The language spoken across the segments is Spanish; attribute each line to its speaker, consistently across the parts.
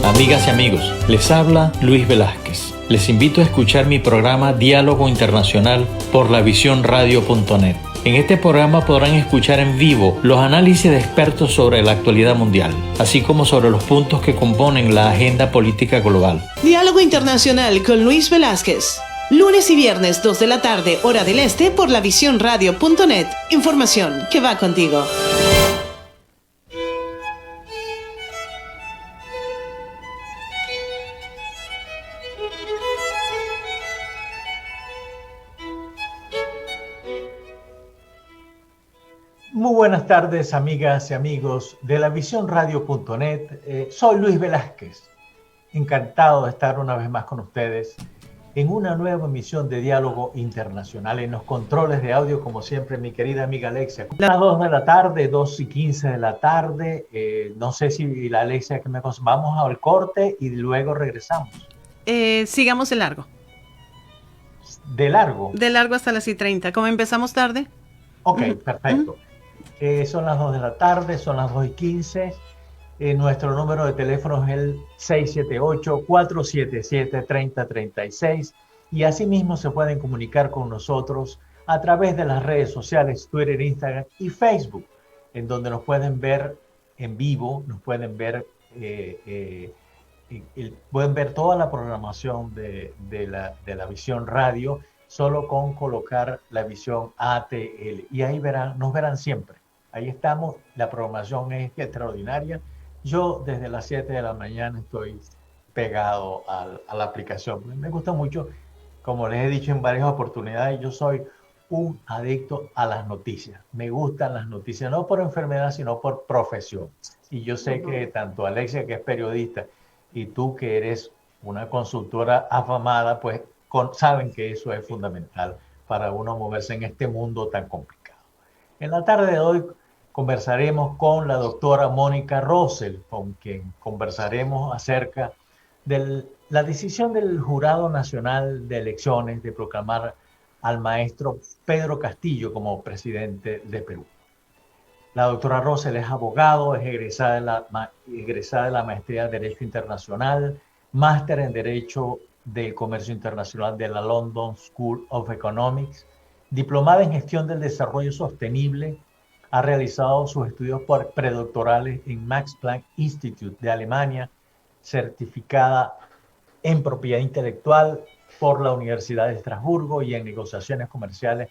Speaker 1: Amigas y amigos, les habla Luis Velázquez. Les invito a escuchar mi programa Diálogo Internacional por lavisiónradio.net. En este programa podrán escuchar en vivo los análisis de expertos sobre la actualidad mundial, así como sobre los puntos que componen la agenda política global.
Speaker 2: Diálogo Internacional con Luis Velázquez. Lunes y viernes 2 de la tarde, hora del este, por lavisiónradio.net. Información que va contigo.
Speaker 3: Muy buenas tardes, amigas y amigos de lavisiónradio.net. Soy Luis Velázquez, encantado de estar una vez más con ustedes en una nueva emisión de Diálogo Internacional. En los controles de audio, como siempre, mi querida amiga Alexia. A las 2 de la tarde, 2:15 de la tarde. No sé si la Alexia que me... Vamos al corte y luego regresamos.
Speaker 4: Sigamos de largo.
Speaker 3: ¿De largo?
Speaker 4: De largo hasta las 6:30. ¿Cómo empezamos tarde?
Speaker 3: Ok, perfecto. Son las 2 de la tarde, son las 2:15. Nuestro número de teléfono es el 678-477-3036 y asimismo se pueden comunicar con nosotros a través de las redes sociales Twitter, Instagram y Facebook, en donde nos pueden ver en vivo, nos pueden ver, pueden ver toda la programación de la Visión Radio solo con colocar la Visión ATL y ahí nos verán siempre. Ahí estamos, la programación es extraordinaria. Yo desde las 7 de la mañana estoy pegado a la aplicación. Me gusta mucho, como les he dicho en varias oportunidades, yo soy un adicto a las noticias. Me gustan las noticias, no por enfermedad, sino por profesión. Y yo sé que tanto Alexia, que es periodista, y tú, que eres una consultora afamada, pues saben que eso es fundamental para uno moverse en este mundo tan complicado. En la tarde de hoy conversaremos con la doctora Mónica Rosell, con quien conversaremos acerca de la decisión del Jurado Nacional de Elecciones de proclamar al maestro Pedro Castillo como presidente de Perú. La doctora Rosell es abogado, es egresada de la maestría en Derecho Internacional, máster en Derecho del Comercio Internacional de la London School of Economics, diplomada en Gestión del Desarrollo Sostenible. Ha realizado sus estudios predoctorales en Max Planck Institute de Alemania, certificada en propiedad intelectual por la Universidad de Estrasburgo y en negociaciones comerciales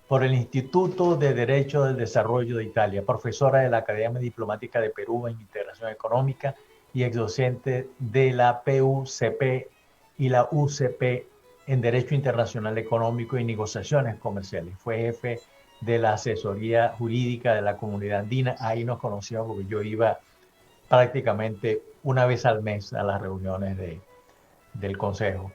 Speaker 3: por el Instituto de Derecho del Desarrollo de Italia, profesora de la Academia Diplomática de Perú en Integración Económica y exdocente de la PUCP y la UCP en Derecho Internacional Económico y Negociaciones Comerciales. Fue jefe de la asesoría jurídica de la Comunidad Andina. Ahí nos conocíamos porque yo iba prácticamente una vez al mes a las reuniones del Consejo.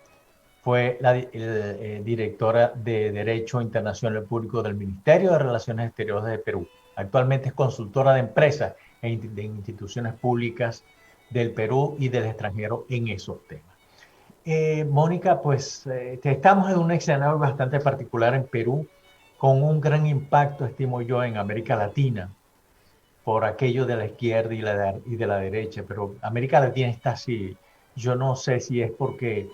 Speaker 3: Fue la directora de Derecho Internacional Público del Ministerio de Relaciones Exteriores de Perú. Actualmente es consultora de empresas e de instituciones públicas del Perú y del extranjero en esos temas. Mónica, pues estamos en un escenario bastante particular en Perú, con un gran impacto, estimo yo, en América Latina, por aquello de la izquierda y de la derecha, pero América Latina está así. Yo no sé si es porque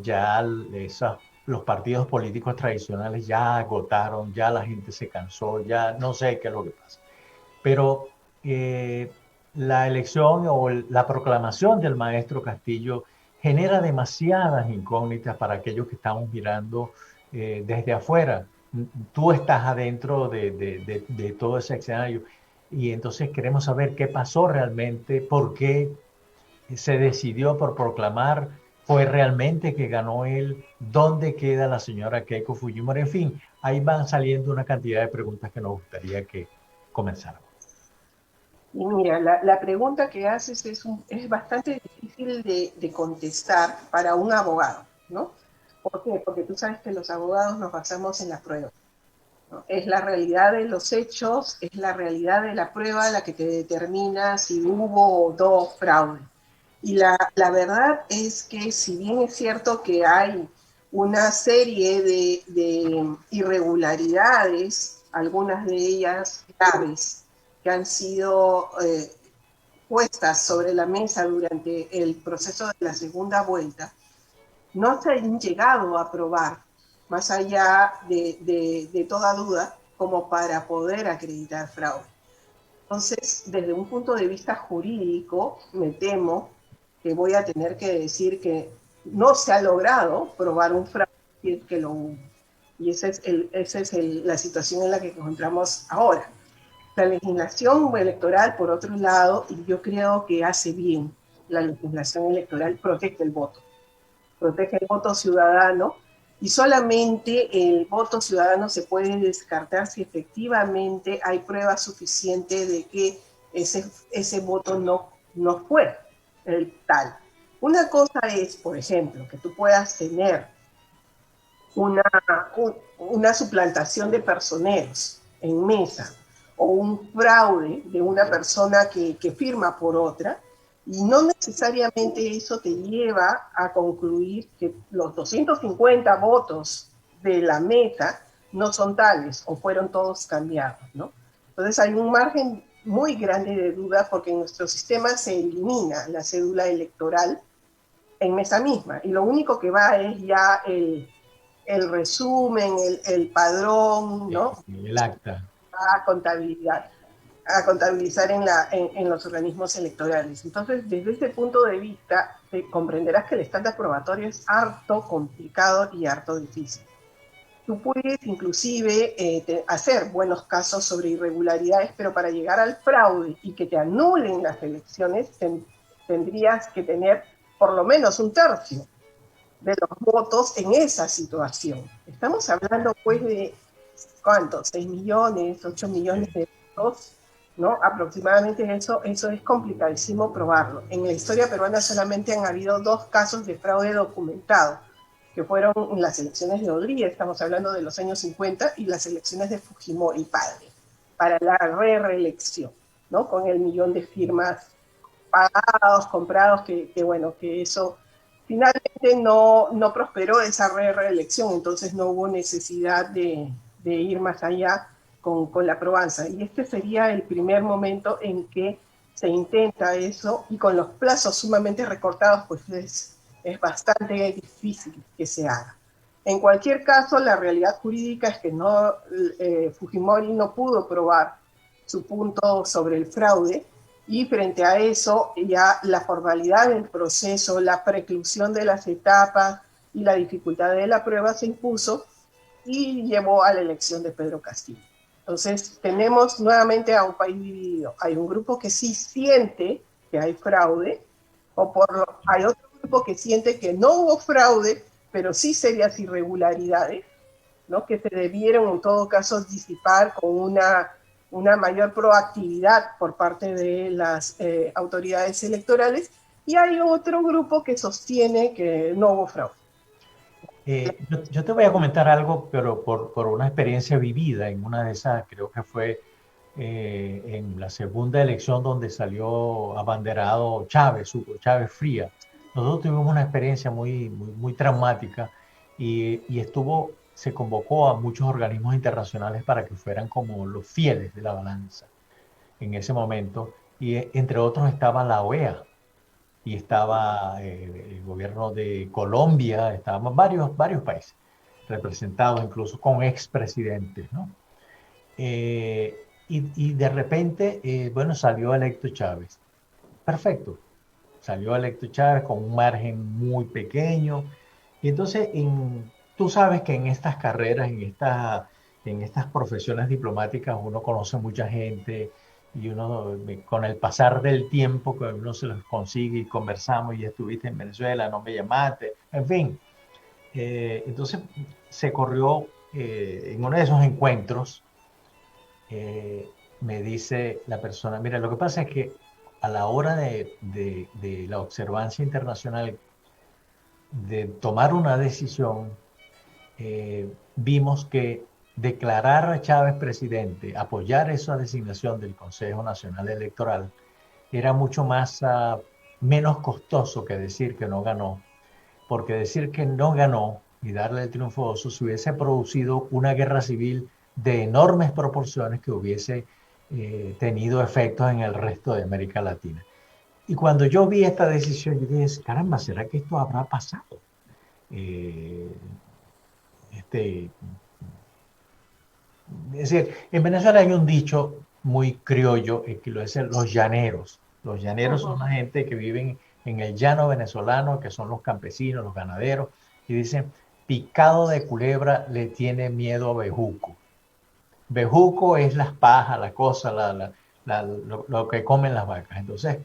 Speaker 3: ya los partidos políticos tradicionales ya agotaron, ya la gente se cansó, ya no sé qué es lo que pasa. Pero la elección o la proclamación del maestro Castillo genera demasiadas incógnitas para aquellos que estamos mirando desde afuera. Tú estás adentro de todo ese escenario y entonces queremos saber qué pasó realmente, por qué se decidió por proclamar, fue realmente que ganó él, dónde queda la señora Keiko Fujimori, en fin, ahí van saliendo una cantidad de preguntas que nos gustaría que comenzáramos.
Speaker 5: Y mira, la pregunta que haces es bastante difícil de contestar para un abogado, ¿no? ¿Por qué? Porque tú sabes que los abogados nos basamos en la prueba, ¿no? Es la realidad de los hechos, es la realidad de la prueba la que te determina si hubo o no fraude. Y la verdad es que si bien es cierto que hay una serie de irregularidades, algunas de ellas graves, que han sido puestas sobre la mesa durante el proceso de la segunda vuelta no se han llegado a aprobar, más allá de toda duda, como para poder acreditar fraude. Entonces, desde un punto de vista jurídico, me temo que voy a tener que decir que no se ha logrado probar un fraude que lo hubo. Y esa es la situación en la que nos encontramos ahora. La legislación electoral, por otro lado, y yo creo que hace bien, la legislación electoral protege el voto ciudadano, y solamente el voto ciudadano se puede descartar si efectivamente hay pruebas suficientes de que ese voto no fue el tal. Una cosa es, por ejemplo, que tú puedas tener una suplantación de personeros en mesa o un fraude de una persona que firma por otra, y no necesariamente eso te lleva a concluir que los 250 votos de la mesa no son tales o fueron todos cambiados, ¿no? Entonces hay un margen muy grande de duda porque en nuestro sistema se elimina la cédula electoral en mesa misma y lo único que va es ya el resumen, el padrón, ¿no?
Speaker 3: El acta.
Speaker 5: A contabilizar en los organismos electorales. Entonces, desde ese punto de vista, comprenderás que el estándar probatorio es harto complicado y harto difícil. Tú puedes inclusive hacer buenos casos sobre irregularidades, pero para llegar al fraude y que te anulen las elecciones, tendrías que tener por lo menos un tercio de los votos en esa situación. Estamos hablando pues de, ¿cuánto? 6 millones, 8 millones de votos, ¿no? Aproximadamente eso es complicadísimo probarlo. En la historia peruana solamente han habido 2 casos de fraude documentado, que fueron las elecciones de Rodríguez, estamos hablando de los años 50, y las elecciones de Fujimori padre, para la reelección, ¿no? Con el 1.000.000 de firmas pagados, comprados, que eso finalmente no prosperó esa reelección, entonces no hubo necesidad de ir más allá con la probanza. Y este sería el primer momento en que se intenta eso, y con los plazos sumamente recortados, pues es bastante difícil que se haga. En cualquier caso, la realidad jurídica es que Fujimori no pudo probar su punto sobre el fraude, y frente a eso ya la formalidad del proceso, la preclusión de las etapas y la dificultad de la prueba se impuso y llevó a la elección de Pedro Castillo. Entonces tenemos nuevamente a un país dividido. Hay un grupo que sí siente que hay fraude, hay otro grupo que siente que no hubo fraude, pero sí serias irregularidades, ¿no? Que se debieron en todo caso disipar con una mayor proactividad por parte de las autoridades electorales, y hay otro grupo que sostiene que no hubo fraude.
Speaker 3: Yo te voy a comentar algo, pero por una experiencia vivida en una de esas, creo que fue en la segunda elección donde salió abanderado Chávez, Hugo Chávez Fría. Nosotros tuvimos una experiencia muy traumática y se convocó a muchos organismos internacionales para que fueran como los fieles de la balanza en ese momento, y entre otros estaba la OEA y estaba el gobierno de Colombia, estaban varios países representados, incluso con expresidentes, ¿no? Y de repente, salió electo Chávez. Perfecto. Salió electo Chávez con un margen muy pequeño. Y entonces, tú sabes que en estas carreras, en estas profesiones diplomáticas, uno conoce mucha gente, y uno, con el pasar del tiempo, que uno se los consigue y conversamos, y estuviste en Venezuela, no me llamaste, en fin. Entonces se corrió en uno de esos encuentros, me dice la persona, mira, lo que pasa es que a la hora de la observancia internacional, de tomar una decisión, vimos que declarar a Chávez presidente, apoyar esa designación del Consejo Nacional Electoral, era mucho menos costoso que decir que no ganó, porque decir que no ganó y darle el triunfo se hubiese producido una guerra civil de enormes proporciones que hubiese tenido efectos en el resto de América Latina. Y cuando yo vi esta decisión, yo dije, caramba, ¿será que esto habrá pasado? Eh, este, es decir, en Venezuela hay un dicho muy criollo, que lo dicen los llaneros. Los llaneros son la gente que viven en el llano venezolano, que son los campesinos, los ganaderos, y dicen, picado de culebra le tiene miedo a bejuco. Bejuco es las pajas, la cosa, lo que comen las vacas. Entonces,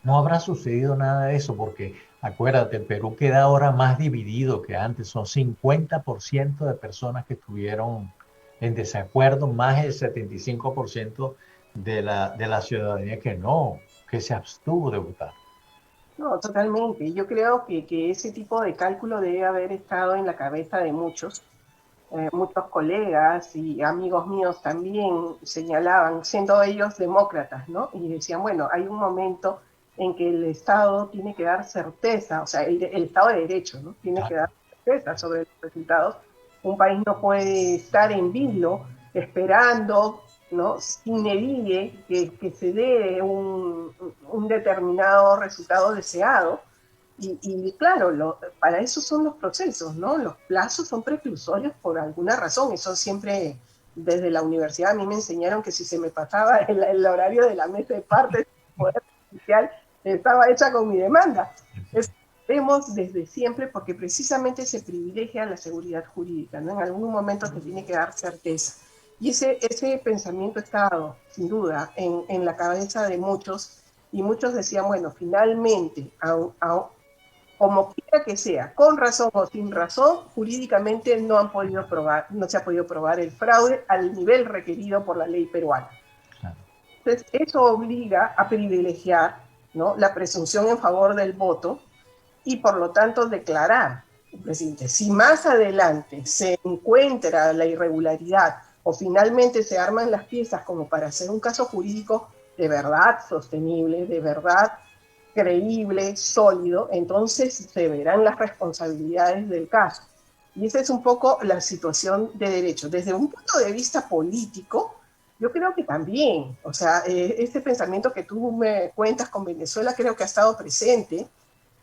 Speaker 3: no habrá sucedido nada de eso, porque acuérdate, el Perú queda ahora más dividido que antes. Son 50% de personas que estuvieron en desacuerdo, más el 75% de la ciudadanía que se abstuvo de votar.
Speaker 5: No, totalmente. Yo creo que ese tipo de cálculo debe haber estado en la cabeza de muchos colegas y amigos míos también señalaban, siendo ellos demócratas, ¿no? Y decían, bueno, hay un momento en que el Estado tiene que dar certeza, o sea, el Estado de Derecho, ¿no? Tiene que dar certeza sobre los resultados. Un país no puede estar en vilo esperando, ¿no? Sin medie que se dé un determinado resultado deseado. Y claro, para eso son los procesos, ¿no? Los plazos son preclusorios por alguna razón. Eso siempre, desde la universidad, a mí me enseñaron que si se me pasaba el horario de la mesa de partes del Poder Judicial, estaba hecha con mi demanda. Eso vemos desde siempre porque precisamente se privilegia la seguridad jurídica, ¿no? En algún momento se tiene que dar certeza. Y ese pensamiento ha estado, sin duda, en la cabeza de muchos, y muchos decían, bueno, finalmente, como quiera que sea, con razón o sin razón, jurídicamente no se ha podido probar el fraude al nivel requerido por la ley peruana. Claro. Entonces, eso obliga a privilegiar, ¿no?, la presunción en favor del voto y, por lo tanto, declarar, presidente, si más adelante se encuentra la irregularidad o finalmente se arman las piezas como para hacer un caso jurídico de verdad sostenible, de verdad creíble, sólido, entonces se verán las responsabilidades del caso. Y esa es un poco la situación de derecho. Desde un punto de vista político, yo creo que también, o sea, este pensamiento que tú me cuentas con Venezuela creo que ha estado presente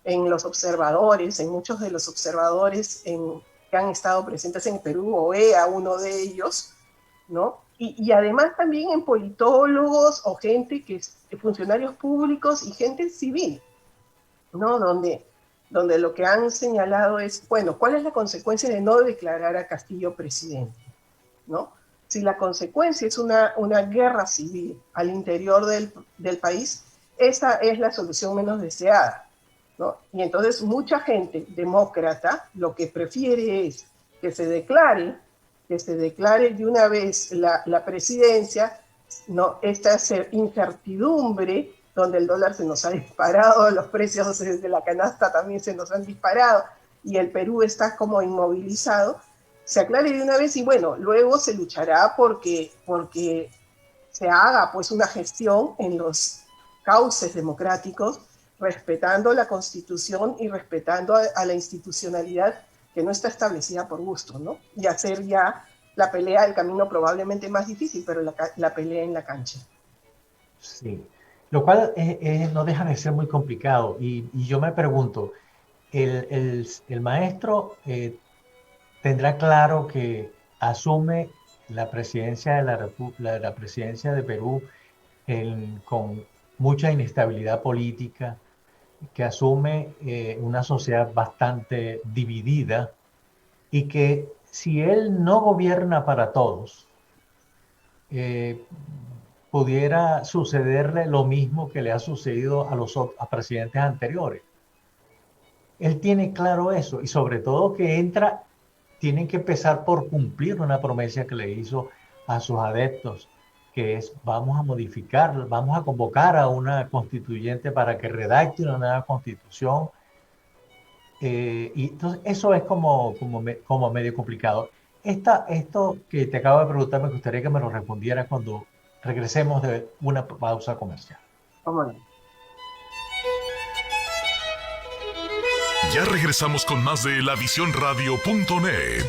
Speaker 5: en los observadores, en muchos de los observadores que han estado presentes en Perú, OEA, uno de ellos, ¿no? Y además también en politólogos o gente funcionarios públicos y gente civil, ¿no? Donde lo que han señalado es, bueno, ¿cuál es la consecuencia de no declarar a Castillo presidente? ¿No? Si la consecuencia es una guerra civil al interior del país, esa es la solución menos deseada, ¿no? Y entonces mucha gente demócrata lo que prefiere es que se declare de una vez la presidencia, ¿no? Esta incertidumbre donde el dólar se nos ha disparado, los precios de la canasta también se nos han disparado y el Perú está como inmovilizado, se aclare de una vez y bueno, luego se luchará porque se haga pues una gestión en los cauces democráticos, respetando la Constitución y respetando a la institucionalidad que no está establecida por gusto, ¿no? Y hacer ya la pelea del camino probablemente más difícil, pero la pelea en la cancha.
Speaker 3: Sí, lo cual no deja de ser muy complicado. Y yo me pregunto, el maestro tendrá claro que asume la presidencia de la presidencia de Perú con mucha inestabilidad política, que asume una sociedad bastante dividida y que si él no gobierna para todos, pudiera sucederle lo mismo que le ha sucedido a presidentes anteriores. Él tiene claro eso y sobre todo que tienen que empezar por cumplir una promesa que le hizo a sus adeptos, que es vamos a convocar a una constituyente para que redacte una nueva constitución. Y entonces eso es como medio complicado. Esto que te acabo de preguntar, me gustaría que me lo respondieras cuando regresemos de una pausa comercial.
Speaker 5: ¿Cómo no?
Speaker 6: Ya regresamos con más de lavisionradio.net.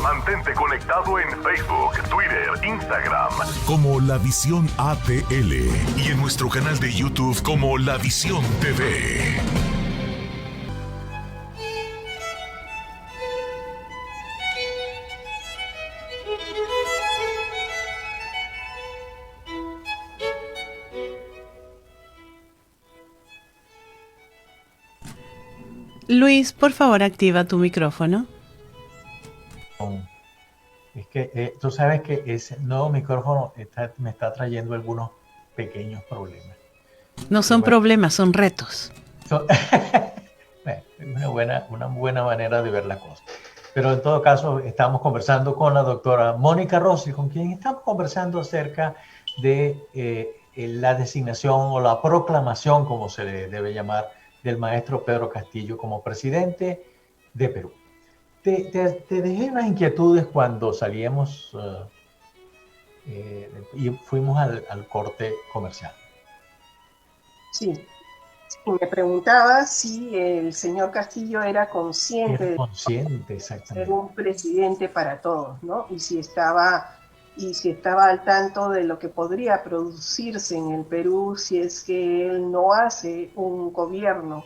Speaker 6: Mantente conectado en Facebook, Twitter, Instagram
Speaker 7: como La Visión ATL y en nuestro canal de YouTube como La Visión TV.
Speaker 4: Luis, por favor, activa tu micrófono.
Speaker 3: Es que tú sabes que ese nuevo micrófono me está trayendo algunos pequeños problemas.
Speaker 4: No son problemas, son retos.
Speaker 3: Una buena manera de ver la cosa. Pero en todo caso, estamos conversando con la doctora Mónica Rossi, con quien estamos conversando acerca de la designación o la proclamación, como se le debe llamar, del maestro Pedro Castillo como presidente de Perú. Te dejé unas inquietudes cuando salíamos y fuimos al corte comercial.
Speaker 5: Sí. Y me preguntaba si el señor Castillo era consciente de ser un presidente para todos, ¿no? Y si estaba al tanto de lo que podría producirse en el Perú si es que él no hace un gobierno,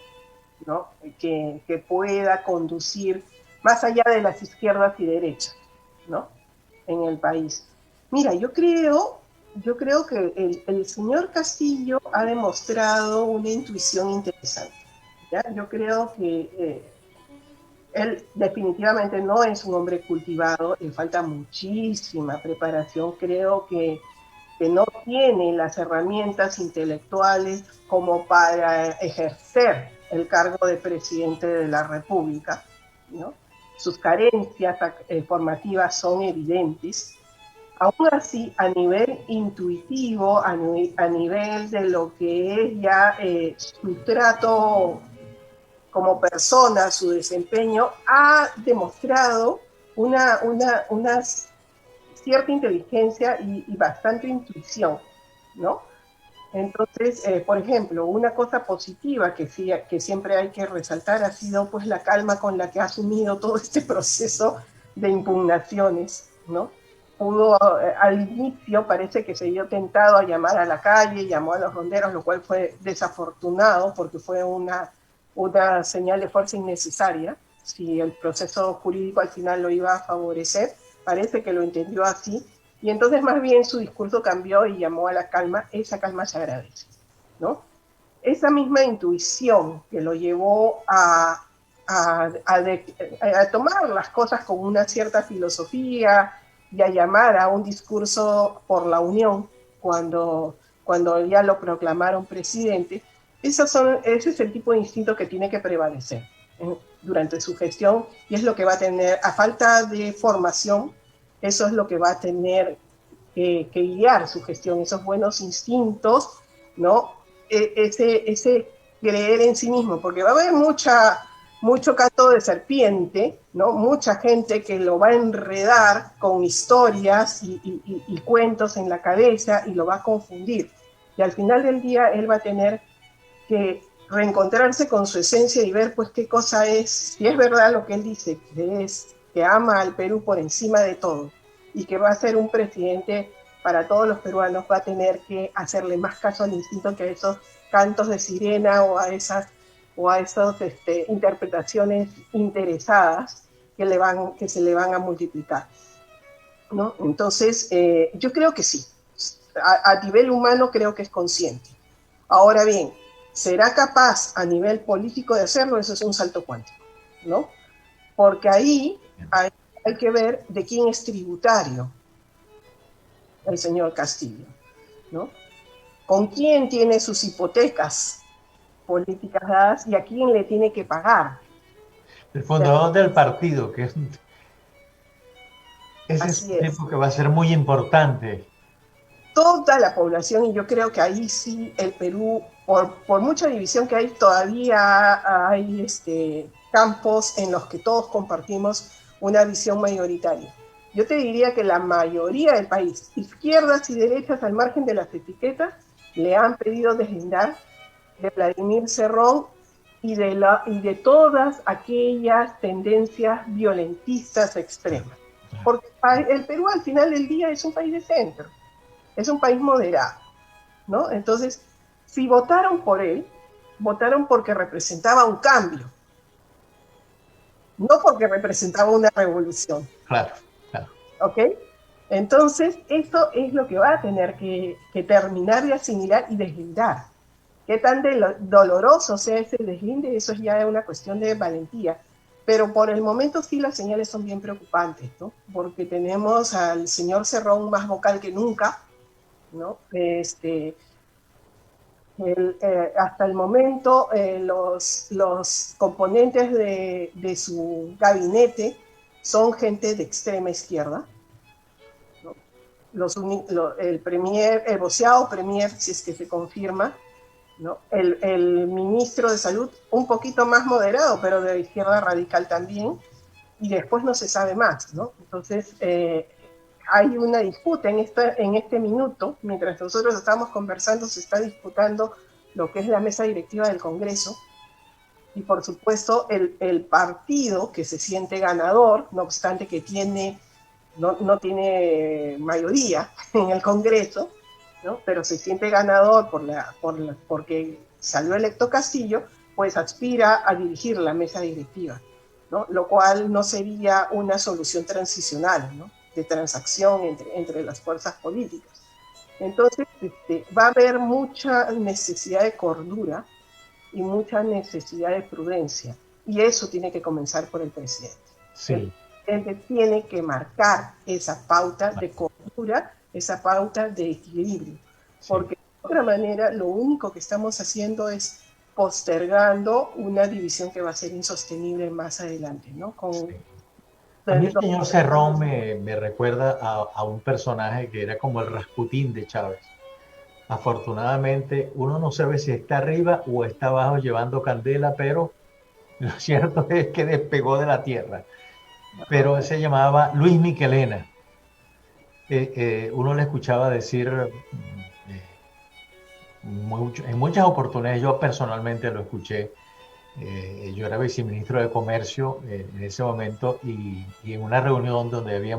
Speaker 5: ¿no? que pueda conducir más allá de las izquierdas y derechas, ¿no? En el país. Mira, yo creo que el señor Castillo ha demostrado una intuición interesante, ¿ya? Yo creo que él definitivamente no es un hombre cultivado, le falta muchísima preparación, creo que no tiene las herramientas intelectuales como para ejercer el cargo de presidente de la República, ¿no? Sus carencias formativas son evidentes. Aún así, a nivel intuitivo, a nivel de lo que es ya su trato como persona, su desempeño, ha demostrado una cierta inteligencia y bastante intuición, ¿no? Entonces, por ejemplo, una cosa positiva que siempre hay que resaltar ha sido pues la calma con la que ha asumido todo este proceso de impugnaciones, ¿no? Al inicio parece que se vio tentado a llamar a la calle, llamó a los ronderos, lo cual fue desafortunado porque fue una señal de fuerza innecesaria. Si el proceso jurídico al final lo iba a favorecer, parece que lo entendió así, y entonces más bien su discurso cambió y llamó a la calma. Esa calma se agradece, ¿no? Esa misma intuición que lo llevó a tomar las cosas con una cierta filosofía y a llamar a un discurso por la unión cuando ya lo proclamaron presidente, ese es el tipo de instinto que tiene que prevalecer durante su gestión, y es lo que va a tener, a falta de formación, eso es lo que va a tener que guiar su gestión, esos buenos instintos, ¿no? Ese creer en sí mismo, porque va a haber mucho canto de serpiente, ¿no? Mucha gente que lo va a enredar con historias y cuentos en la cabeza y lo va a confundir. Y al final del día él va a tener que reencontrarse con su esencia y ver pues qué cosa es, si es verdad lo que él dice, que ama al Perú por encima de todo y que va a ser un presidente para todos los peruanos, va a tener que hacerle más caso al instinto que a esos cantos de sirena o a esas interpretaciones interesadas que se le van a multiplicar, ¿no? Entonces, yo creo que sí, a nivel humano creo que es consciente. Ahora bien, ¿será capaz a nivel político de hacerlo? Eso es un salto cuántico, ¿no? Porque ahí hay que ver de quién es tributario el señor Castillo, ¿no? ¿Con quién tiene sus hipotecas políticas dadas y a quién le tiene que pagar?
Speaker 3: El fundador del partido, que es un tipo que va a ser muy importante.
Speaker 5: Toda la población, y yo creo que ahí sí el Perú, por mucha división que hay, todavía hay campos en los que todos compartimos una visión mayoritaria. Yo te diría que la mayoría del país, izquierdas y derechas al margen de las etiquetas, le han pedido deslindar de Vladimir Cerrón y de todas aquellas tendencias violentistas extremas. Porque el Perú al final del día es un país de centro, es un país moderado, ¿no? Entonces, si votaron por él, votaron porque representaba un cambio, no porque representaba una revolución.
Speaker 3: Claro, claro.
Speaker 5: ¿Ok? Entonces, esto es lo que va a tener que terminar de asimilar y deslindar. Qué tan doloroso sea ese deslinde, eso ya es una cuestión de valentía. Pero por el momento sí las señales son bien preocupantes, ¿no? Porque tenemos al señor Cerrón más vocal que nunca, ¿no? Hasta el momento los componentes de su gabinete son gente de extrema izquierda, ¿no? El voceado premier, si es que se confirma, ¿no? El ministro de Salud, un poquito más moderado, pero de izquierda radical también, y después no se sabe más, ¿no? Entonces, hay una disputa en este minuto, mientras nosotros estamos conversando, se está disputando lo que es la mesa directiva del Congreso, y por supuesto el partido que se siente ganador, no obstante que no tiene mayoría en el Congreso, ¿no? Pero se siente ganador porque salió electo Castillo, pues aspira a dirigir la mesa directiva, ¿no? Lo cual no sería una solución transicional, ¿no? De transacción entre las fuerzas políticas. Entonces, va a haber mucha necesidad de cordura y mucha necesidad de prudencia, y eso tiene que comenzar por el presidente.
Speaker 3: Sí.
Speaker 5: El presidente tiene que marcar esa pauta de cordura, esa pauta de equilibrio, porque de otra manera lo único que estamos haciendo es postergando una división que va a ser insostenible más adelante, ¿no?
Speaker 3: A mí el señor Cerrón me recuerda a un personaje que era como el Rasputín de Chávez. Afortunadamente, uno no sabe si está arriba o está abajo llevando candela, pero lo cierto es que despegó de la tierra. Pero él se llamaba Luis Michelena. Uno le escuchaba decir en muchas oportunidades, yo personalmente lo escuché. Yo era viceministro de Comercio en ese momento y en una reunión donde había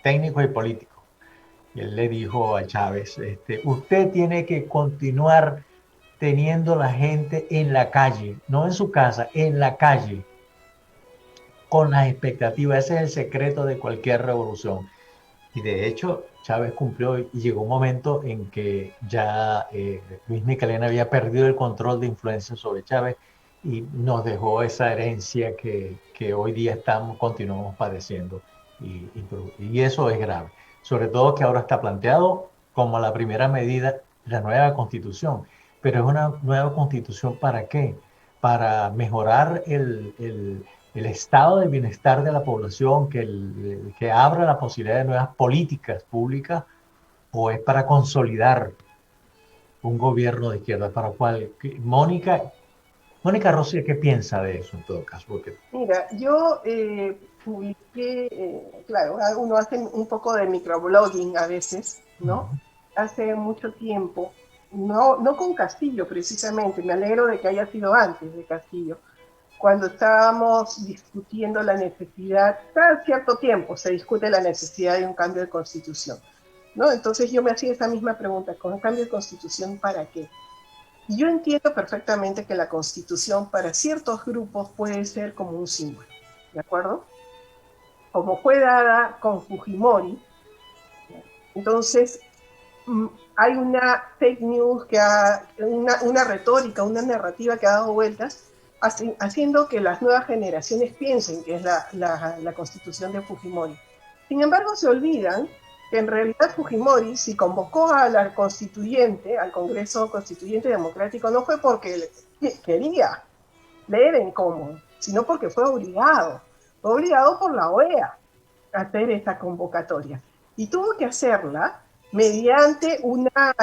Speaker 3: técnicos y políticos. Y él le dijo a Chávez, usted tiene que continuar teniendo la gente en la calle, no en su casa, en la calle, con las expectativas. Ese es el secreto de cualquier revolución. Y de hecho, Chávez cumplió y llegó un momento en que ya Luis Michelena había perdido el control de influencia sobre Chávez y nos dejó esa herencia que hoy día continuamos padeciendo. Y eso es grave. Sobre todo que ahora está planteado como la primera medida la nueva constitución. Pero es una nueva constitución ¿para qué? Para mejorar el estado de bienestar de la población, que abra la posibilidad de nuevas políticas públicas, o es para consolidar un gobierno de izquierda, para cual Mónica Rossi, ¿qué piensa de eso en todo caso? Porque...
Speaker 5: Mira, yo publiqué, claro, uno hace un poco de microblogging a veces, ¿no? Hace mucho tiempo, no con Castillo precisamente, me alegro de que haya sido antes de Castillo, cuando estábamos discutiendo la necesidad, cada cierto tiempo se discute la necesidad de un cambio de constitución, ¿no? Entonces yo me hacía esa misma pregunta, ¿con un cambio de constitución para qué? Y yo entiendo perfectamente que la constitución para ciertos grupos puede ser como un símbolo, ¿de acuerdo? Como fue dada con Fujimori, entonces hay una fake news, una retórica, una narrativa que ha dado vueltas, haciendo que las nuevas generaciones piensen que es la constitución de Fujimori. Sin embargo, se olvidan que en realidad Fujimori, si convocó a la constituyente, al Congreso Constituyente Democrático, no fue porque quería leer en común, sino porque fue obligado por la OEA a hacer esta convocatoria. Y tuvo que hacerla mediante una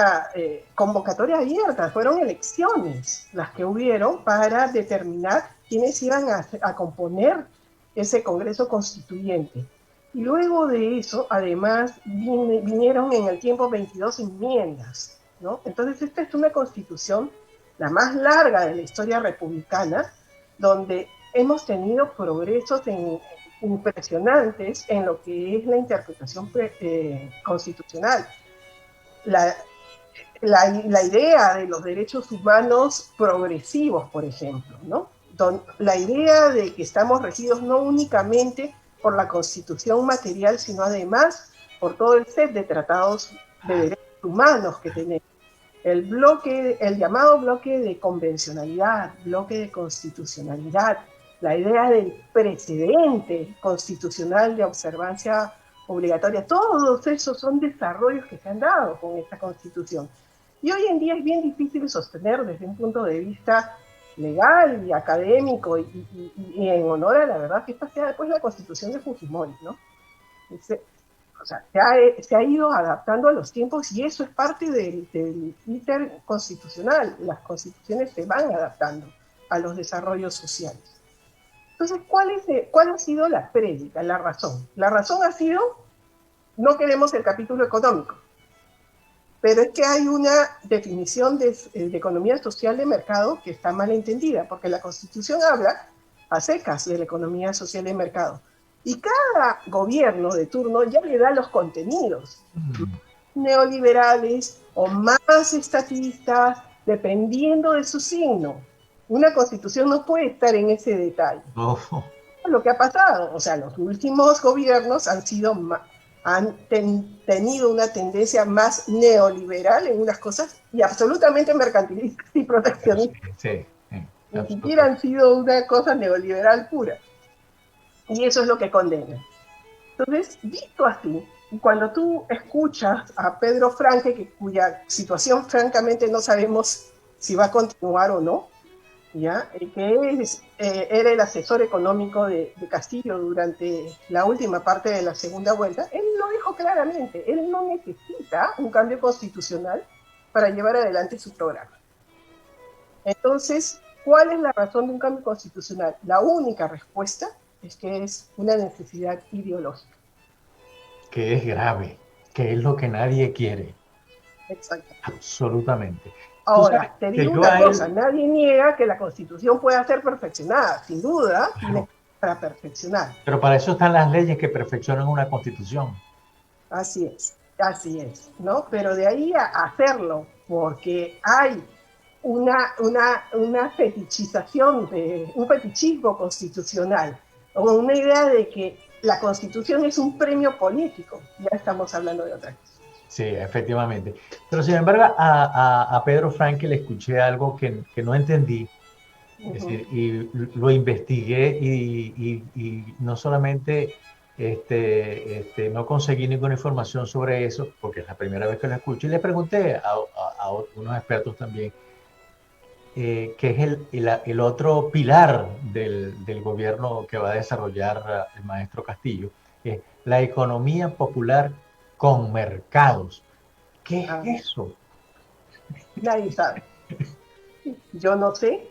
Speaker 5: convocatoria abierta. Fueron elecciones las que hubieron para determinar quiénes iban a componer ese Congreso Constituyente. Y luego de eso, además, vinieron en el tiempo 22 enmiendas, ¿no? Entonces, esta es una constitución, la más larga de la historia republicana, donde hemos tenido progresos impresionantes en lo que es la interpretación constitucional. La idea de los derechos humanos progresivos, por ejemplo, ¿no? La idea de que estamos regidos no únicamente por la Constitución material, sino además por todo el set de tratados de derechos humanos que tenemos. El llamado bloque de convencionalidad, bloque de constitucionalidad, la idea del precedente constitucional de observancia obligatoria, todos esos son desarrollos que se han dado con esta Constitución. Y hoy en día es bien difícil sostener desde un punto de vista legal y académico y en honor a la verdad que esta sea después la Constitución de Fujimori, ¿no? O sea, se ha ido adaptando a los tiempos y eso es parte del íter constitucional. Las constituciones se van adaptando a los desarrollos sociales. Entonces, ¿cuál ha sido la prédica, la razón? La razón ha sido, no queremos el capítulo económico, pero es que hay una definición de economía social de mercado que está mal entendida, porque la Constitución habla a secas de la economía social de mercado. Y cada gobierno de turno ya le da los contenidos neoliberales o más estatistas, dependiendo de su signo. Una Constitución no puede estar en ese detalle. Lo que ha pasado, o sea, los últimos gobiernos han tenido una tendencia más neoliberal en unas cosas y absolutamente mercantilistas y proteccionistas.
Speaker 3: Sí,
Speaker 5: ni siquiera han sido una cosa neoliberal pura. Y eso es lo que condena. Entonces, visto así, y cuando tú escuchas a Pedro Franque, cuya situación francamente no sabemos si va a continuar o no, ¿ya? Que era el asesor económico de Castillo durante la última parte de la segunda vuelta, él lo dijo claramente, él no necesita un cambio constitucional para llevar adelante su programa. Entonces, ¿cuál es la razón de un cambio constitucional? La única respuesta es que es una necesidad ideológica.
Speaker 3: Que es grave, que es lo que nadie quiere.
Speaker 5: Exacto.
Speaker 3: Absolutamente.
Speaker 5: Ahora, te digo una cosa, nadie niega que la Constitución pueda ser perfeccionada, sin duda, claro, para perfeccionar.
Speaker 3: Pero para eso están las leyes que perfeccionan una Constitución.
Speaker 5: Así es, ¿no? Pero de ahí a hacerlo, porque hay una fetichización, un fetichismo constitucional, o una idea de que la Constitución es un premio político, ya estamos hablando de otra cosa.
Speaker 3: Sí, efectivamente. Pero sin embargo, a Pedro Franque le escuché algo que no entendí, es decir, y lo investigué y no solamente no conseguí ninguna información sobre eso, porque es la primera vez que lo escucho, y le pregunté a unos expertos también, que es el otro pilar del gobierno que va a desarrollar el maestro Castillo, es la economía popular con mercados. ¿Qué es eso?
Speaker 5: Nadie sabe. Yo no sé,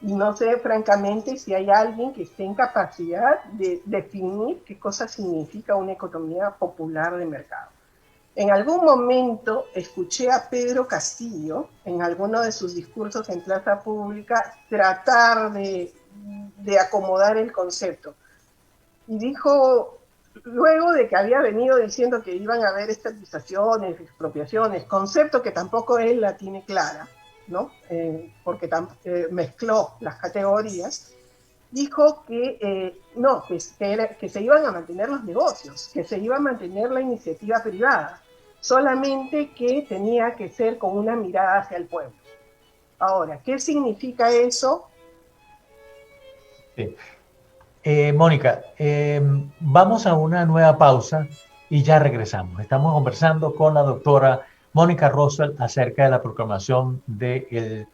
Speaker 5: y no sé francamente si hay alguien que esté en capacidad de definir qué cosa significa una economía popular de mercado. En algún momento escuché a Pedro Castillo, en alguno de sus discursos en plaza pública, tratar de acomodar el concepto. Y dijo, luego de que había venido diciendo que iban a haber estatizaciones, expropiaciones, concepto que tampoco él la tiene clara, ¿no? Porque mezcló las categorías, dijo que no, que se iban a mantener los negocios, que se iba a mantener la iniciativa privada, solamente que tenía que ser con una mirada hacia el pueblo. Ahora, ¿qué significa eso?
Speaker 3: Sí. Mónica, vamos a una nueva pausa y ya regresamos. Estamos conversando con la doctora Mónica Rosell acerca de la proclamación del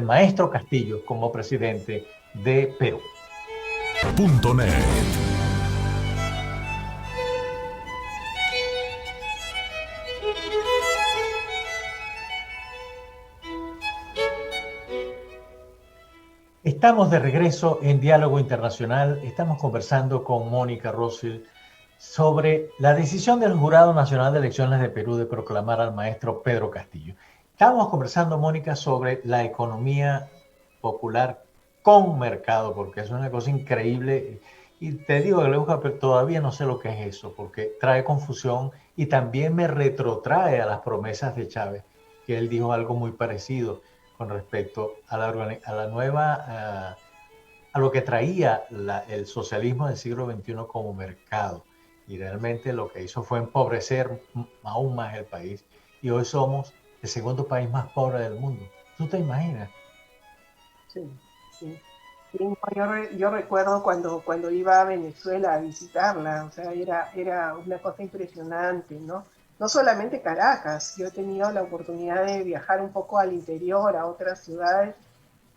Speaker 3: maestro Castillo como presidente de Perú.
Speaker 7: .net.
Speaker 3: Estamos de regreso en Diálogo Internacional. Estamos conversando con Mónica Rosell sobre la decisión del Jurado Nacional de Elecciones de Perú de proclamar al maestro Pedro Castillo. Estábamos conversando, Mónica, sobre la economía popular con mercado, porque es una cosa increíble. Y te digo, Eleuja, pero todavía no sé lo que es eso, porque trae confusión y también me retrotrae a las promesas de Chávez, que él dijo algo muy parecido con respecto a a la nueva, a lo que traía el socialismo del siglo XXI como mercado. Y realmente lo que hizo fue empobrecer aún más el país. Y hoy somos el segundo país más pobre del mundo. ¿Tú te imaginas?
Speaker 5: Sí, sí. Sí, no, yo recuerdo cuando iba a Venezuela a visitarla, o sea, era una cosa impresionante, ¿no? No solamente Caracas, yo he tenido la oportunidad de viajar un poco al interior, a otras ciudades,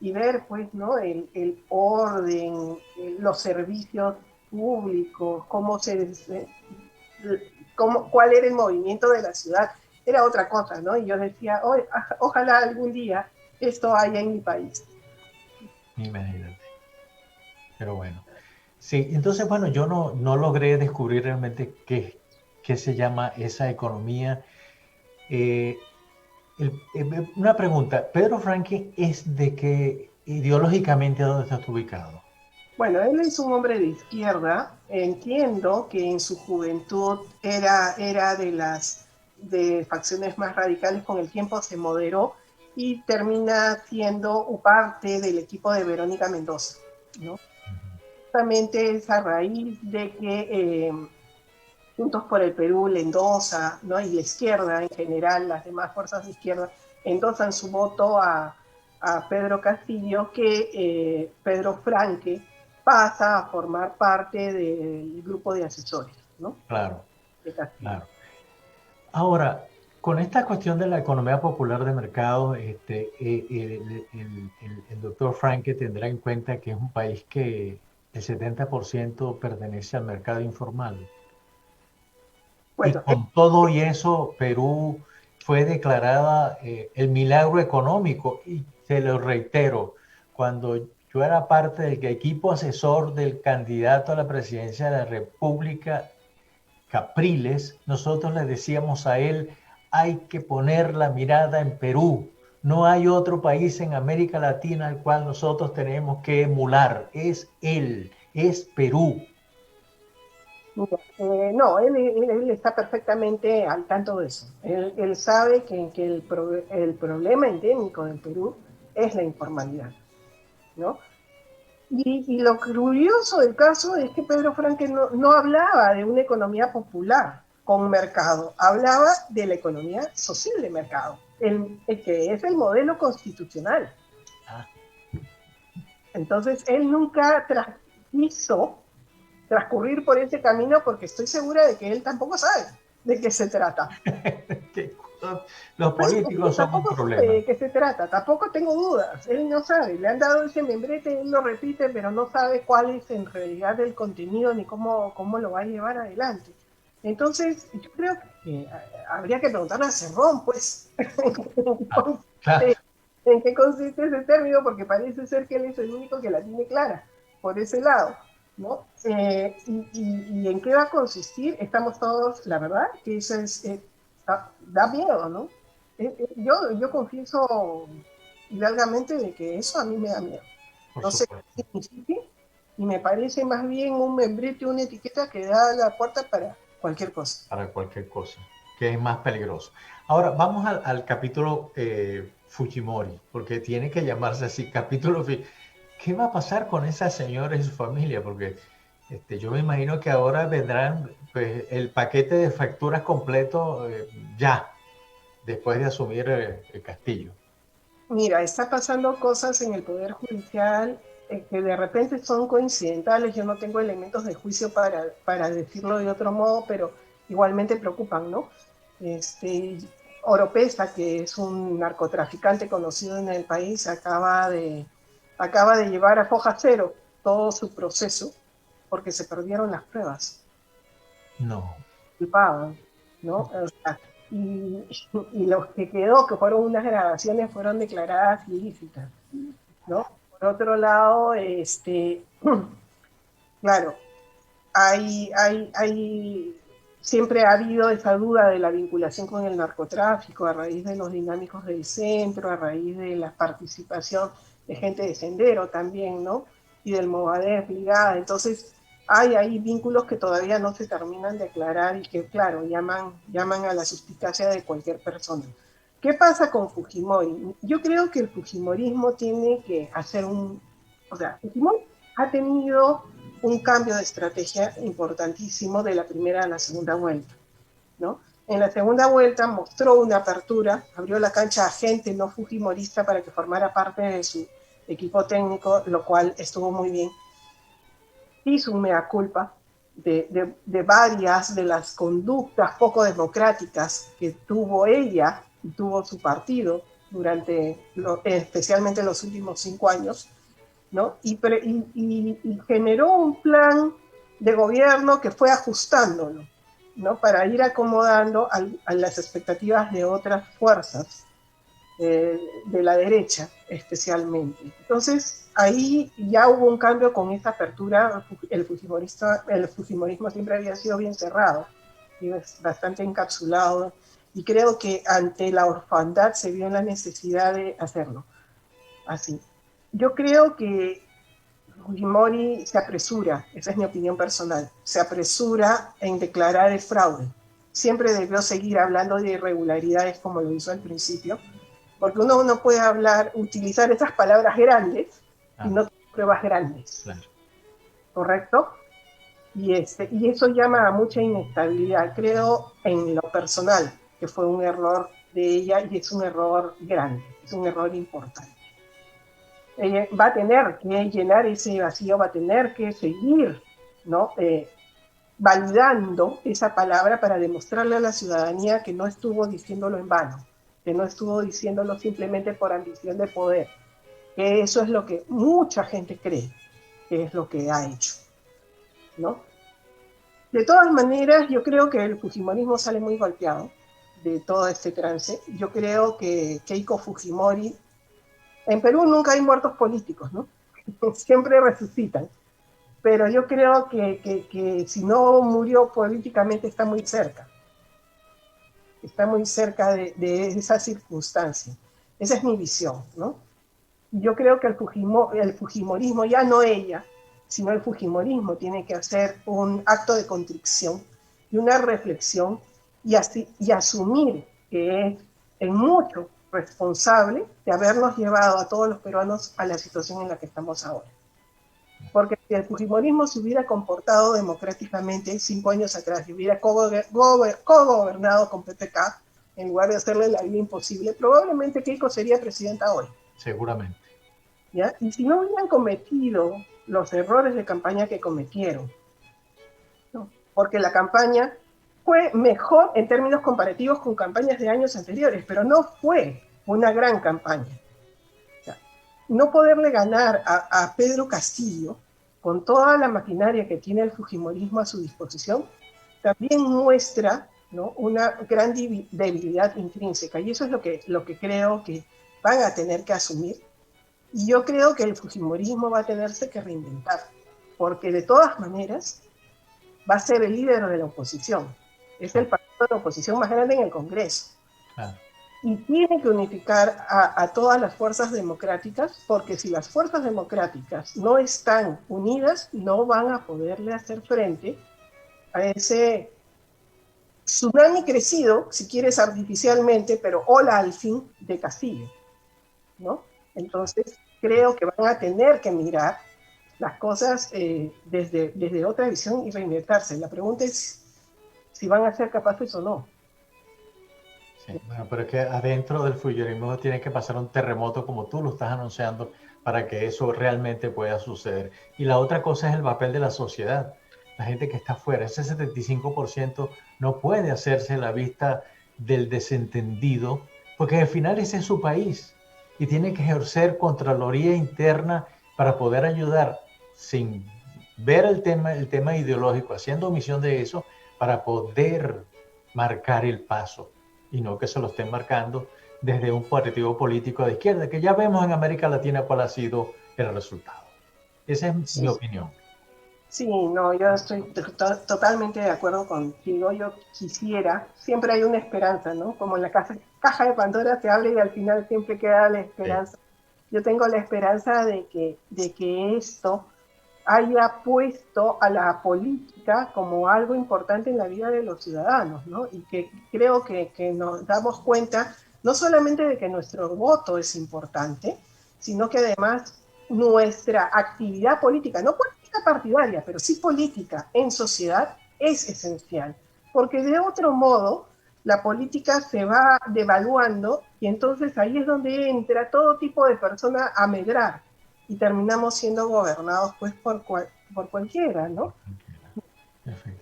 Speaker 5: y ver, pues, ¿no? El orden, los servicios públicos, cuál era el movimiento de la ciudad, era otra cosa, ¿no? Y yo decía, ojalá algún día esto haya en mi país.
Speaker 3: Imagínate. Pero bueno. Sí, entonces, bueno, yo no logré descubrir realmente qué se llama esa economía. Eh, una pregunta, Pedro Franklin es de que ideológicamente ¿dónde estás ubicado?
Speaker 5: Bueno, él es un hombre de izquierda. Entiendo que en su juventud era de facciones más radicales. Con el tiempo se moderó y termina siendo parte del equipo de Verónica Mendoza, ¿no? Justamente es a raíz de que Juntos por el Perú le endosa, ¿no? Y la izquierda en general, las demás fuerzas de izquierda, endosan su voto a Pedro Castillo, que Pedro Franque pasa a formar parte del grupo de asesores, ¿no?
Speaker 3: Claro,
Speaker 5: De Castillo.
Speaker 3: claro. Ahora, con esta cuestión de la economía popular de mercado, el doctor Franke tendrá en cuenta que es un país que el 70% pertenece al mercado informal. Y
Speaker 5: Bueno,
Speaker 3: con todo y eso, Perú fue declarada el milagro económico. Y se lo reitero, cuando yo era parte del equipo asesor del candidato a la presidencia de la República, Capriles, nosotros le decíamos a él, hay que poner la mirada en Perú. No hay otro país en América Latina al cual nosotros tenemos que emular. Es él, es Perú.
Speaker 5: no, él está perfectamente al tanto de eso. Él sabe que el problema endémico del Perú es la informalidad, ¿no? Y lo curioso del caso es que Pedro Franque no hablaba de una economía popular con mercado, hablaba de la economía social de mercado, el que es el modelo constitucional. Entonces, él nunca quiso transcurrir por ese camino porque estoy segura de que él tampoco sabe de qué se trata.
Speaker 3: Los políticos son un
Speaker 5: Tampoco sabe
Speaker 3: problema.
Speaker 5: de qué se trata, tampoco tengo dudas, él no sabe, le han dado ese membrete, él lo repite, pero no sabe cuál es en realidad el contenido ni cómo lo va a llevar adelante. Entonces, yo creo que habría que preguntarle a Cerrón, pues,
Speaker 3: Claro.
Speaker 5: en qué consiste ese término, porque parece ser que él es el único que la tiene clara, por ese lado, ¿no? Y en qué va a consistir, estamos todos, la verdad, que eso es... da miedo, ¿no? Yo confieso hidalgamente de que eso a mí me da miedo. No sé qué significa y me parece más bien un membrete, una etiqueta que da la puerta para cualquier cosa.
Speaker 3: Para cualquier cosa, que es más peligroso. Ahora, vamos al capítulo Fujimori, porque tiene que llamarse así, capítulo... ¿Qué va a pasar con esa señora y su familia? Porque yo me imagino que ahora vendrán pues, el paquete de facturas completo ya, después de asumir el Castillo.
Speaker 5: Mira, está pasando cosas en el Poder Judicial que de repente son coincidentales. Yo no tengo elementos de juicio para decirlo de otro modo, pero igualmente preocupan, ¿no? Oropesa, que es un narcotraficante conocido en el país, acaba de llevar a foja cero todo su proceso porque se perdieron las pruebas.
Speaker 3: No.
Speaker 5: Culpaban, ¿no? O sea, y los que quedó, que fueron unas grabaciones, fueron declaradas ilícitas, ¿no? Por otro lado, claro, hay siempre ha habido esa duda de la vinculación con el narcotráfico a raíz de los dinámicos del centro, a raíz de la participación de gente de Sendero también, ¿no? Y del Movadef ligada. Entonces, hay ahí vínculos que todavía no se terminan de aclarar y que, claro, llaman a la suspicacia de cualquier persona. ¿Qué pasa con Fujimori? Yo creo que el fujimorismo tiene que hacer o sea, Fujimori ha tenido un cambio de estrategia importantísimo de la primera a la segunda vuelta, ¿no? En la segunda vuelta mostró una apertura, abrió la cancha a gente no fujimorista para que formara parte de su equipo técnico, lo cual estuvo muy bien. Hizo un mea culpa de varias de las conductas poco democráticas que tuvo ella y tuvo su partido durante, especialmente los últimos 5 años, ¿no? Y generó un plan de gobierno que fue ajustándolo, ¿no? Para ir acomodando a las expectativas de otras fuerzas de la derecha, especialmente. Entonces, ahí ya hubo un cambio con esta apertura. El fujimorismo siempre había sido bien cerrado, y bastante encapsulado, y creo que ante la orfandad se vio la necesidad de hacerlo así. Yo creo que Fujimori se apresura, esa es mi opinión personal, se apresura en declarar el fraude. Siempre debió seguir hablando de irregularidades como lo hizo al principio, porque uno no puede utilizar esas palabras grandes y no tener pruebas grandes. Claro. ¿Correcto? Y eso llama a mucha inestabilidad. Creo en lo personal que fue un error de ella y es un error grande, es un error importante. Va a tener que llenar ese vacío, va a tener que seguir, ¿no? Validando esa palabra para demostrarle a la ciudadanía que no estuvo diciéndolo en vano, que no estuvo diciéndolo simplemente por ambición de poder, que eso es lo que mucha gente cree que es lo que ha hecho, ¿no? De todas maneras, yo creo que el fujimorismo sale muy golpeado de todo este trance. Yo creo que Keiko Fujimori, en Perú nunca hay muertos políticos, ¿no? Siempre resucitan. Pero yo creo que si no murió políticamente está muy cerca. Está muy cerca de esa circunstancia. Esa es mi visión, ¿no? Yo creo que el fujimorismo, ya no ella, sino el fujimorismo tiene que hacer un acto de contrición y una reflexión y asumir que es en mucho responsable de habernos llevado a todos los peruanos a la situación en la que estamos ahora. Porque si el fujimorismo se hubiera comportado democráticamente 5 años atrás y hubiera co-gobernado con PPK, en lugar de hacerle la vida imposible, probablemente Keiko sería presidenta hoy.
Speaker 3: Seguramente.
Speaker 5: ¿Ya? Y si no hubieran cometido los errores de campaña que cometieron, ¿no? Porque la campaña fue mejor en términos comparativos con campañas de años anteriores, pero no fue una gran campaña. O sea, no poderle ganar a Pedro Castillo con toda la maquinaria que tiene el fujimorismo a su disposición, también muestra, ¿no?, una gran debilidad intrínseca, y eso es lo que creo que van a tener que asumir. Y yo creo que el fujimorismo va a tenerse que reinventar, porque de todas maneras va a ser el líder de la oposición. Es el partido de la oposición más grande en el Congreso. Y tiene que unificar a todas las fuerzas democráticas, porque si las fuerzas democráticas no están unidas, no van a poderle hacer frente a ese tsunami crecido, si quieres artificialmente, pero ola al fin de Castillo, ¿no? Entonces, creo que van a tener que mirar las cosas desde otra visión y reinventarse. La pregunta es si van a ser capaces o no.
Speaker 3: Sí, bueno, pero es que adentro del fujimorismo tiene que pasar un terremoto como tú lo estás anunciando para que eso realmente pueda suceder. Y la otra cosa es el papel de la sociedad, la gente que está afuera. Ese 75% no puede hacerse la vista del desentendido, porque al final ese es su país y tiene que ejercer contraloría interna para poder ayudar sin ver el tema ideológico, haciendo omisión de eso, para poder marcar el paso y no que se lo estén marcando desde un partido político de izquierda, que ya vemos en América Latina cuál ha sido el resultado. Esa es mi opinión.
Speaker 5: Sí, no, yo estoy totalmente de acuerdo contigo. Yo quisiera, siempre hay una esperanza, ¿no? Como en la caja de Pandora se abre y al final siempre queda la
Speaker 3: Sí.
Speaker 5: esperanza. Yo tengo la esperanza de que esto haya puesto a la política como algo importante en la vida de los ciudadanos, ¿no? Y que creo que nos damos cuenta no solamente de que nuestro voto es importante, sino que además nuestra actividad política, no política partidaria, pero sí política en sociedad, es esencial. Porque de otro modo, la política se va devaluando y entonces ahí es donde entra todo tipo de persona a medrar y terminamos siendo gobernados pues por cualquiera, ¿no?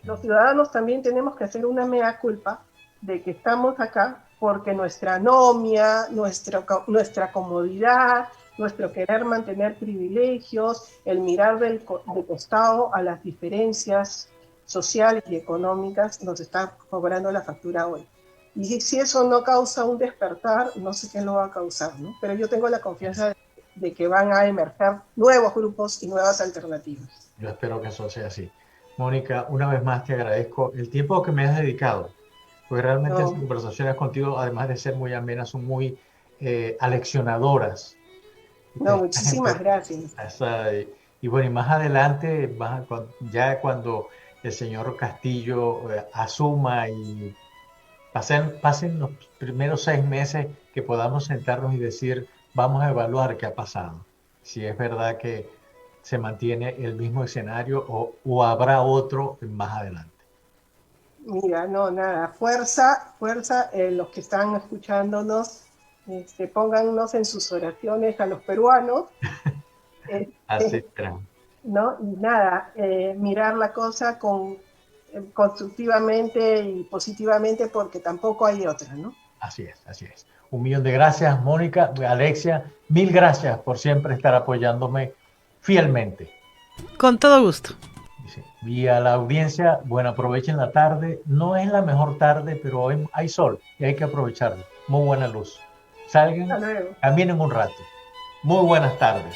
Speaker 5: Los ciudadanos también tenemos que hacer una mea culpa de que estamos acá porque nuestra anomia, nuestra comodidad, nuestro querer mantener privilegios, el mirar de costado a las diferencias sociales y económicas nos está cobrando la factura hoy. Y si eso no causa un despertar, no sé qué lo va a causar, ¿no? Pero yo tengo la confianza de que van a emerger nuevos grupos y nuevas alternativas.
Speaker 3: Yo espero que eso sea así. Mónica, una vez más te agradezco el tiempo que me has dedicado, porque realmente
Speaker 5: No.
Speaker 3: las conversaciones contigo, además de ser muy amenas, son muy aleccionadoras.
Speaker 5: No, muchísimas gracias.
Speaker 3: Y bueno, y más adelante, ya cuando el señor Castillo asuma y pasen los primeros 6 meses que podamos sentarnos y decir, vamos a evaluar qué ha pasado. Si es verdad que se mantiene el mismo escenario o habrá otro más adelante.
Speaker 5: Mira, no, nada, fuerza, los que están escuchándonos, póngannos en sus oraciones a los peruanos,
Speaker 3: Así será.
Speaker 5: ¿no? Y nada, mirar la cosa constructivamente y positivamente porque tampoco hay otra, ¿no?
Speaker 3: Así es, así es. 1.000.000 de gracias, Mónica, Alexia, 1.000 gracias por siempre estar apoyándome fielmente.
Speaker 4: Con todo gusto.
Speaker 3: Y a la audiencia, bueno, aprovechen la tarde. No es la mejor tarde, pero hoy hay sol y hay que aprovecharlo. Muy buena luz. Salgan, caminen un rato. Muy buenas tardes.